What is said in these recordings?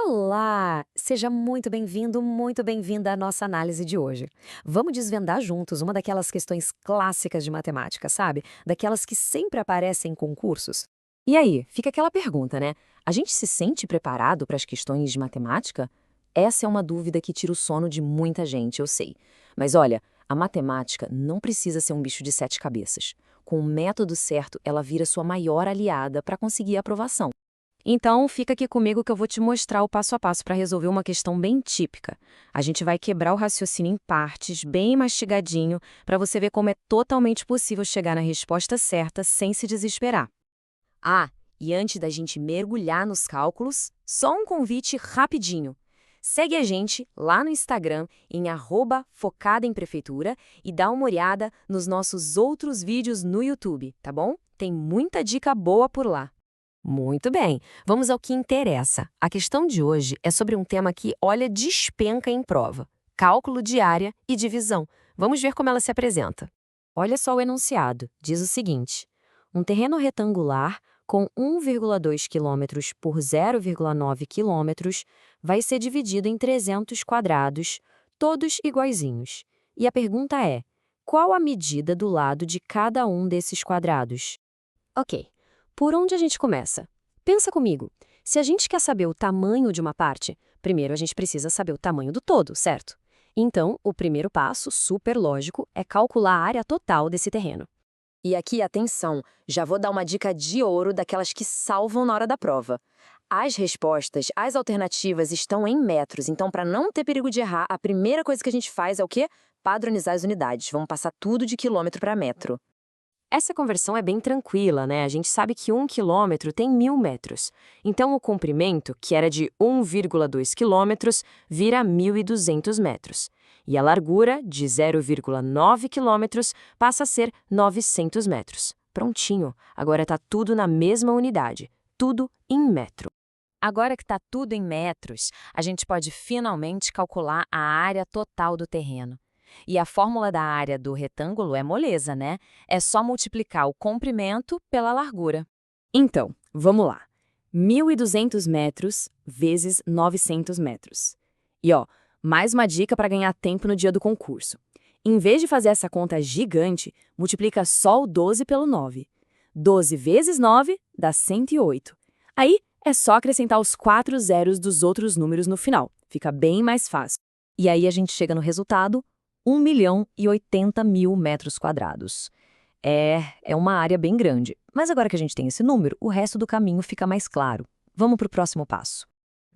Olá! Seja muito bem-vindo, muito bem-vinda à nossa análise de hoje. Vamos desvendar juntos uma daquelas questões clássicas de matemática, sabe? Daquelas que sempre aparecem em concursos. E aí, fica aquela pergunta, né? A gente se sente preparado para as questões de matemática? Essa é uma dúvida que tira o sono de muita gente, eu sei. Mas olha, a matemática não precisa ser um bicho de sete cabeças. Com o método certo, ela vira sua maior aliada para conseguir a aprovação. Então, fica aqui comigo que eu vou te mostrar o passo a passo para resolver uma questão bem típica. A gente vai quebrar o raciocínio em partes, bem mastigadinho, para você ver como é totalmente possível chegar na resposta certa sem se desesperar. Ah, e antes da gente mergulhar nos cálculos, só um convite rapidinho. Segue a gente lá no Instagram em @focadaemprefeitura e dá uma olhada nos nossos outros vídeos no YouTube, tá bom? Tem muita dica boa por lá. Muito bem, vamos ao que interessa. A questão de hoje é sobre um tema que, olha, despenca em prova: cálculo de área e divisão. Vamos ver como ela se apresenta. Olha só o enunciado, diz o seguinte: um terreno retangular com 1,2 km por 0,9 km vai ser dividido em 300 quadrados, todos iguaizinhos. E a pergunta é: qual a medida do lado de cada um desses quadrados? Ok, por onde a gente começa? Pensa comigo. Se a gente quer saber o tamanho de uma parte, primeiro a gente precisa saber o tamanho do todo, certo? Então, o primeiro passo, super lógico, é calcular a área total desse terreno. E aqui, atenção, já vou dar uma dica de ouro daquelas que salvam na hora da prova. As respostas, as alternativas estão em metros, então para não ter perigo de errar, a primeira coisa que a gente faz é o quê? Padronizar as unidades. Vamos passar tudo de quilômetro para metro. Essa conversão é bem tranquila, né? A gente sabe que 1 quilômetro tem 1.000 metros. Então, o comprimento, que era de 1,2 quilômetros, vira 1.200 metros. E a largura, de 0,9 quilômetros, passa a ser 900 metros. Prontinho, agora está tudo na mesma unidade, tudo em metro. Agora que está tudo em metros, a gente pode finalmente calcular a área total do terreno. E a fórmula da área do retângulo é moleza, né? É só multiplicar o comprimento pela largura. Então, vamos lá. 1.200 metros vezes 900 metros. E ó, mais uma dica para ganhar tempo no dia do concurso. Em vez de fazer essa conta gigante, multiplica só o 12 pelo 9. 12 vezes 9 dá 108. Aí é só acrescentar os 4 zeros dos outros números no final. Fica bem mais fácil. E aí a gente chega no resultado: 1.080.000 metros quadrados. É uma área bem grande. Mas agora que a gente tem esse número, o resto do caminho fica mais claro. Vamos para o próximo passo.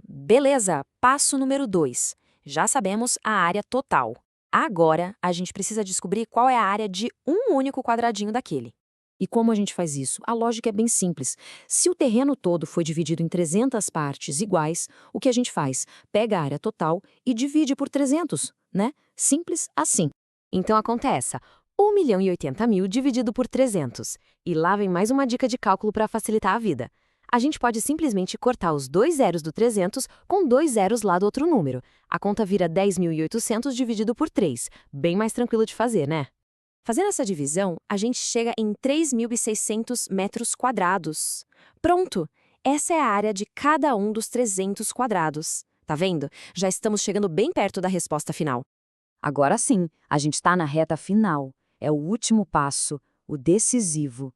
Beleza, passo número 2. Já sabemos a área total. Agora, a gente precisa descobrir qual é a área de um único quadradinho daquele. E como a gente faz isso? A lógica é bem simples. Se o terreno todo foi dividido em 300 partes iguais, o que a gente faz? Pega a área total e divide por 300, né? Simples assim. Então acontece 1.080.000 dividido por 300. E lá vem mais uma dica de cálculo para facilitar a vida. A gente pode simplesmente cortar os dois zeros do 300 com dois zeros lá do outro número. A conta vira 10.800 dividido por 3. Bem mais tranquilo de fazer, né? Fazendo essa divisão, a gente chega em 3.600 metros quadrados. Pronto! Essa é a área de cada um dos 300 quadrados. Tá vendo? Já estamos chegando bem perto da resposta final. Agora sim, a gente está na reta final. É o último passo, o decisivo.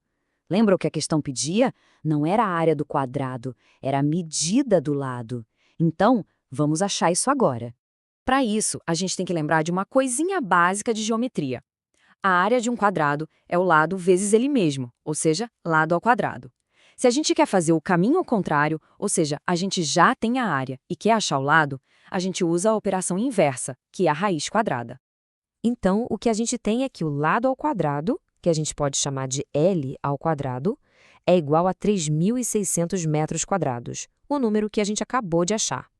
Lembra o que a questão pedia? Não era a área do quadrado, era a medida do lado. Então, vamos achar isso agora. Para isso, a gente tem que lembrar de uma coisinha básica de geometria. A área de um quadrado é o lado vezes ele mesmo, ou seja, lado ao quadrado. Se a gente quer fazer o caminho ao contrário, ou seja, a gente já tem a área e quer achar o lado, a gente usa a operação inversa, que é a raiz quadrada. Então, o que a gente tem é que o lado ao quadrado, que a gente pode chamar de L ao quadrado, é igual a 3.600 metros quadrados, o número que a gente acabou de achar.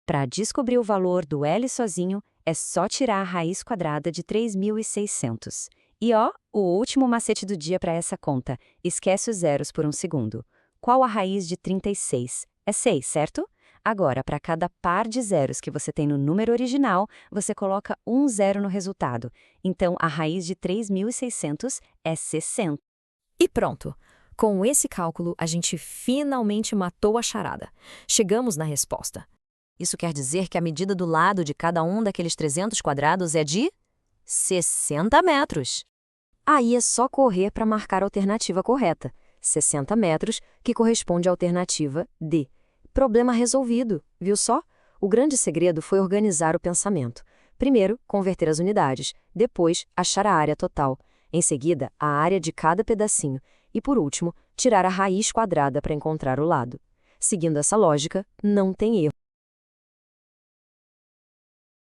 Para descobrir o valor do L sozinho, é só tirar a raiz quadrada de 3.600. E ó, o último macete do dia para essa conta. Esquece os zeros por um segundo. Qual a raiz de 36? É 6, certo? Agora, para cada par de zeros que você tem no número original, você coloca um zero no resultado. Então, a raiz de 3.600 é 60. E pronto! Com esse cálculo, a gente finalmente matou a charada. Chegamos na resposta. Isso quer dizer que a medida do lado de cada um daqueles 300 quadrados é de 60 metros. Aí é só correr para marcar a alternativa correta. 60 metros, que corresponde à alternativa D. Problema resolvido, viu só? O grande segredo foi organizar o pensamento. Primeiro, converter as unidades. Depois, achar a área total. Em seguida, a área de cada pedacinho. E, por último, tirar a raiz quadrada para encontrar o lado. Seguindo essa lógica, não tem erro.